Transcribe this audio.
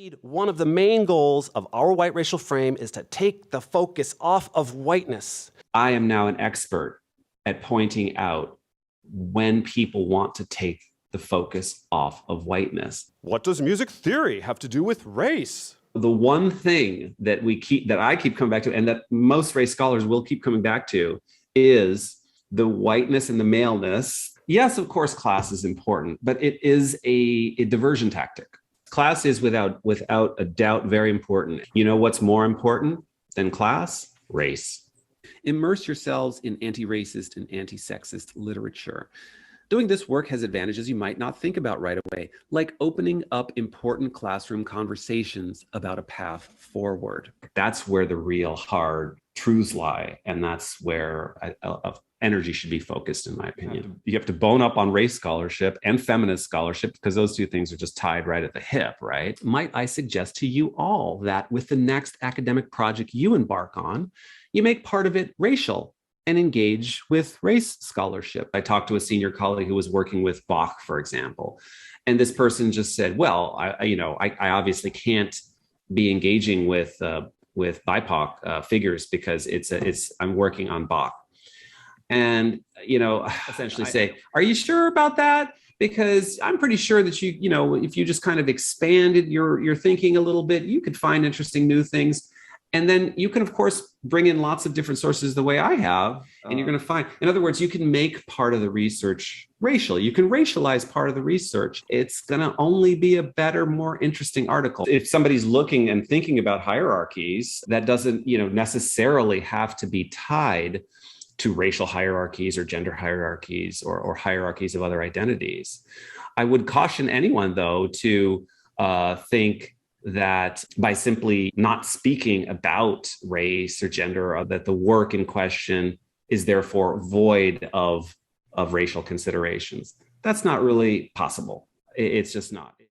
Indeed, one of the main goals of our white racial frame is to take the focus off of whiteness. I am now an expert at pointing out when people want to take the focus off of whiteness. What does music theory have to do with race? The one thing that I keep coming back to, and that most race scholars will keep coming back to, is the whiteness and the maleness. Yes, of course, class is important, but it is a diversion tactic. Class is without a doubt very important. You know what's more important than class? Race. Immerse yourselves in anti-racist and anti-sexist literature. Doing this work has advantages you might not think about right away, like opening up important classroom conversations about a path forward. That's where the real hard truths lie, and that's where energy should be focused, in my opinion. You have to bone up on race scholarship and feminist scholarship, because those two things are just tied right at the hip, right? Might I suggest to you all that with the next academic project you embark on, you make part of it racial and engage with race scholarship. I talked to a senior colleague who was working with Bach, for example, and this person just said, well, I obviously can't be engaging with BIPOC figures because I'm working on Bach. And, essentially say, are you sure about that? Because I'm pretty sure that if you just kind of expanded your thinking a little bit, you could find interesting new things. And then you can, of course, bring in lots of different sources the way I have, and you're going to find, in other words, you can make part of the research racial. You can racialize part of the research. It's going to only be a better, more interesting article. If somebody's looking and thinking about hierarchies, that doesn't, necessarily have to be tied to racial hierarchies or gender hierarchies or hierarchies of other identities. I would caution anyone, though, to think that by simply not speaking about race or gender, or that the work in question is therefore void of racial considerations. That's not really possible. It's just not.